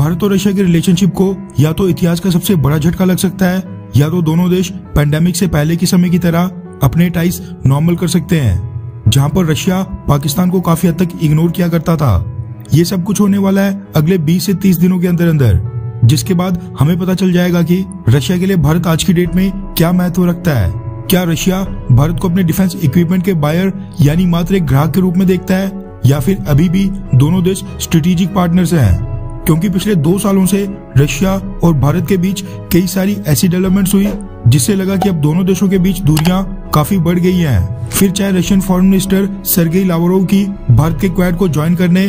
भारत और रशिया के रिलेशनशिप को या तो इतिहास का सबसे बड़ा झटका लग सकता है, या तो दोनों देश पैंडेमिक से पहले के समय की तरह अपने टाइज नॉर्मल कर सकते हैं, जहां पर रशिया पाकिस्तान को काफी हद तक इग्नोर किया करता था। ये सब कुछ होने वाला है अगले 20 से 30 दिनों के अंदर अंदर, जिसके बाद हमें पता चल जाएगा कि रशिया के लिए भारत आज की डेट में क्या महत्व रखता है। क्या रशिया भारत को अपने डिफेंस इक्विपमेंट के बायर यानी मात्र एक ग्राहक के रूप में देखता है, या फिर अभी भी दोनों देश स्ट्रेटेजिक पार्टनर्स हैं? क्योंकि पिछले 2 सालों से रशिया और भारत के बीच कई सारी ऐसी डेवलपमेंट्स हुई जिससे लगा कि अब दोनों देशों के बीच दूरियां काफी बढ़ गई हैं। फिर चाहे Russian foreign minister Sergei Lavrov की भारत के क्वाड को ज्वाइन करने,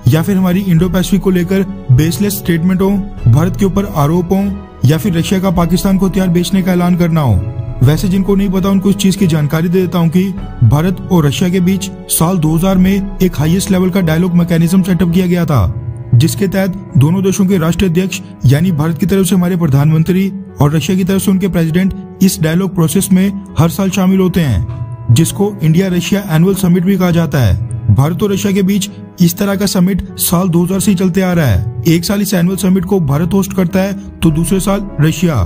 या फिर हमारी इंडो पैसिफिक को लेकर बेसलेस स्टेटमेंट हो, भारत के ऊपर आरोप हो, या फिर रशिया का पाकिस्तान को हथियार बेचने का ऐलान करना हो। वैसे जिनको नहीं पता उनको इस चीज की जानकारी दे देता हूँ कि भारत और रशिया के बीच साल 2000 में एक हाईएस्ट लेवल का डायलॉग मैकेनिज्म सेटअप किया गया था, जिसके तहत दोनों देशों के राष्ट्रीय अध्यक्ष यानी भारत की तरफ से हमारे प्रधानमंत्री और रशिया की तरफ से उनके प्रेसिडेंट इस डायलॉग प्रोसेस में हर साल शामिल होते हैं, जिसको इंडिया रशिया एनुअल समिट भी कहा जाता है। भारत और रशिया के बीच इस तरह का समिट साल 2000 से ही चलते आ रहा है। एक साल इस एनुअल समिट को भारत होस्ट करता है तो दूसरे साल रशिया,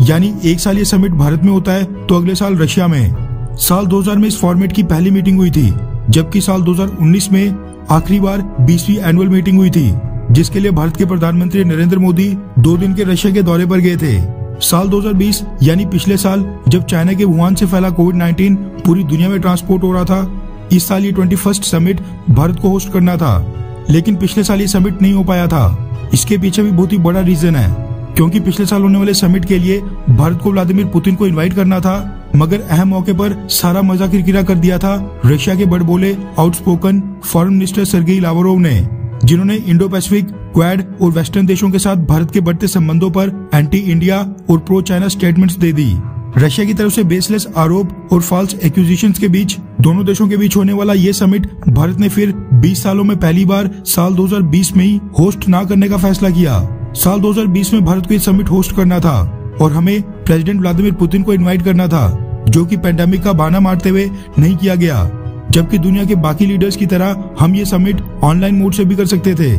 यानी एक साल ये समिट भारत में होता है तो अगले साल रशिया में। साल 2000 में इस फॉर्मेट की पहली मीटिंग हुई थी, जबकि साल 2019 में आखिरी बार 20वीं एनुअल मीटिंग हुई थी, जिसके लिए भारत के प्रधानमंत्री नरेंद्र मोदी 2 दिन के रशिया के दौरे पर गए थे। साल 2020 यानी पिछले साल जब चाइना के वुहान से फैला कोविड-19 पूरी दुनिया में ट्रांसपोर्ट हो रहा था, इस साल ये 21st समिट भारत को होस्ट करना था, लेकिन पिछले साल ये समिट नहीं हो पाया था। इसके पीछे भी बहुत ही बड़ा रीजन है, क्योंकि पिछले साल होने वाले समिट के लिए भारत को व्लादिमीर पुतिन को इनवाइट करना था, मगर अहम मौके पर सारा मजा किरकिरा कर दिया था रशिया के बड़बोले outspoken foreign minister Sergei Lavrov ने, जिन्होंने इंडो पैसिफिक, क्वाड और वेस्टर्न देशों के साथ भारत के बढ़ते संबंधों पर एंटी इंडिया और प्रो चाइना स्टेटमेंट्स दे दी। रशिया की तरफ से बेसलेस आरोप और फॉल्स एक्यूजिशंस के बीच दोनों देशों के बीच होने वाला ये समिट भारत ने फिर 20 सालों में पहली बार साल 2020 में ही होस्ट ना करने का फैसला किया। साल 2020 में भारत को ये समिट होस्ट करना था और हमें प्रेसिडेंट व्लादिमीर पुतिन को इनवाइट करना था, जो कि पैंडेमिक का बहाना मारते हुए नहीं किया गया, जबकि दुनिया के बाकी लीडर्स की तरह हम ये समिट ऑनलाइन मोड से भी कर सकते थे।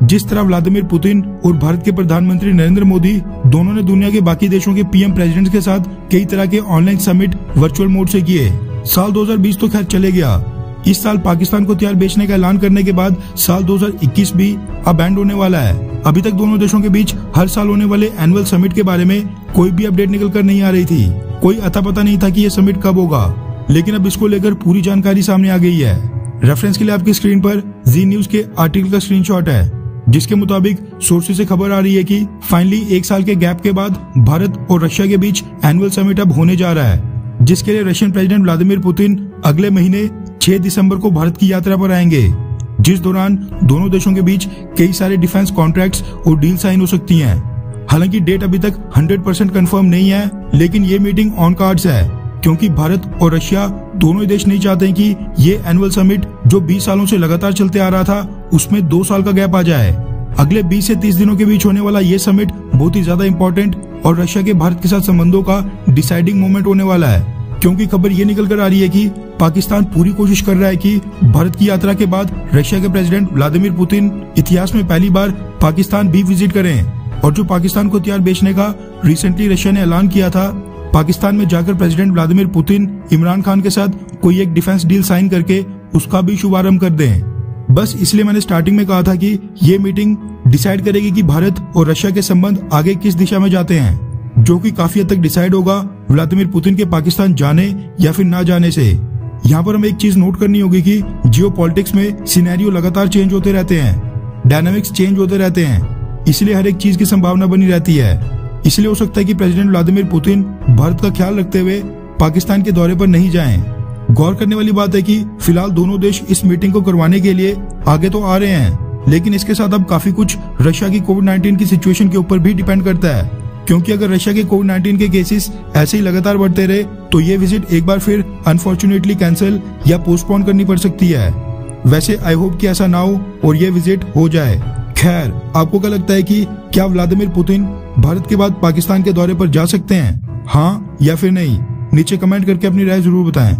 जिस तरह व्लादिमीर पुतिन और भारत के प्रधानमंत्री नरेंद्र मोदी दोनों ने दुनिया के बाकी देशों के पीएम प्रेसिडेंट्स के साथ कई तरह के ऑनलाइन समिट वर्चुअल मोड से किए। साल 2020 तो खैर चले गया। इस साल पाकिस्तान को हथियार बेचने का ऐलान करने के बाद साल 2021 भी अब एंड होने वाला है। अभी तक दोनों देशों के बीच हर साल होने वाले एनुअल समिट के बारे में कोई भी अपडेट निकल कर नहीं आ रही थी। कोई अता पता नहीं था कि ये समिट कब होगा, लेकिन अब इसको लेकर पूरी जानकारी सामने आ गई है। रेफरेंस के लिए आपकी स्क्रीन पर जी न्यूज के आर्टिकल का स्क्रीनशॉट है, जिसके मुताबिक सोर्सेज से खबर आ रही है कि फाइनली 1 साल के गैप के बाद भारत और रशिया के बीच एनुअल समिट अब होने जा रहा है, जिसके लिए रशियन प्रेसिडेंट व्लादिमीर पुतिन अगले महीने 6 दिसंबर को भारत की यात्रा पर आएंगे, जिस दौरान दोनों देशों के बीच कई सारे डिफेंस कॉन्ट्रैक्ट्स और डील साइन हो सकती हैं। हालांकि डेट अभी तक 100% कंफर्म नहीं है, लेकिन ये मीटिंग ऑन कार्ड्स है, क्योंकि भारत और रशिया दोनों ही देश नहीं चाहते कि ये एनुअल समिट जो 20 सालों से लगातार चलते आ रहा था उसमें 2 साल का गैप आ जाए। अगले 20 से 30 दिनों के बीच होने वाला ये समिट बहुत ही ज्यादा इंपॉर्टेंट और रशिया के भारत के साथ संबंधों का डिसाइडिंग मोमेंट होने वाला है, क्योंकि खबर ये निकल कर आ रही है कि पाकिस्तान पूरी कोशिश कर रहा है कि भारत की यात्रा के बाद रशिया के प्रेसिडेंट व्लादिमीर पुतिन इतिहास में पहली बार पाकिस्तान भी विजिट करें। और जो पाकिस्तान को हथियार बेचने का रिसेंटली रशिया ने ऐलान किया था, पाकिस्तान में जाकर president Vladimir Putin Imran Khan के साथ कोई एक डिफेंस डील साइन करके उसका भी शुभारंभ कर दें। बस इसलिए मैंने स्टार्टिंग में कहा था कि ये मीटिंग डिसाइड करेगी कि भारत और रशिया के संबंध आगे किस दिशा में जाते हैं, जो कि काफी हद तक डिसाइड होगा व्लादिमीर पुतिन के पाकिस्तान जाने या फिर ना जाने से। यहाँ पर हमें एक चीज नोट करनी होगी कि जियोपॉलिटिक्स में सिनेरियो लगातार चेंज होते रहते हैं, डायनामिक्स चेंज होते रहते हैं, इसलिए हर एक चीज की संभावना बनी रहती है। इसलिए हो सकता है कि प्रेसिडेंट व्लादिमीर पुतिन भारत का ख्याल रखते हुए पाकिस्तान के दौरे पर नहीं जाएं। गौर करने वाली बात है कि फिलहाल दोनों देश इस मीटिंग को करवाने के लिए आगे तो आ रहे हैं, लेकिन इसके साथ अब काफी कुछ रशिया की कोविड-19 की सिचुएशन के ऊपर भी डिपेंड करता है, क्योंकि अगर रशिया के कोविड-19 के केसेस ऐसे ही लगातार बढ़ते रहे तो ये विजिट एक बार फिर अनफॉर्चुनेटली कैंसिल या पोस्टपोन करनी पड़ सकती है। वैसे आई होप कि ऐसा ना हो और ये विजिट हो जाए। खैर, आपको क्या लगता है कि क्या व्लादिमीर पुतिन भारत के बाद पाकिस्तान के दौरे पर जा सकते हैं, हाँ या फिर नहीं? नीचे कमेंट करके अपनी राय जरूर बताएं।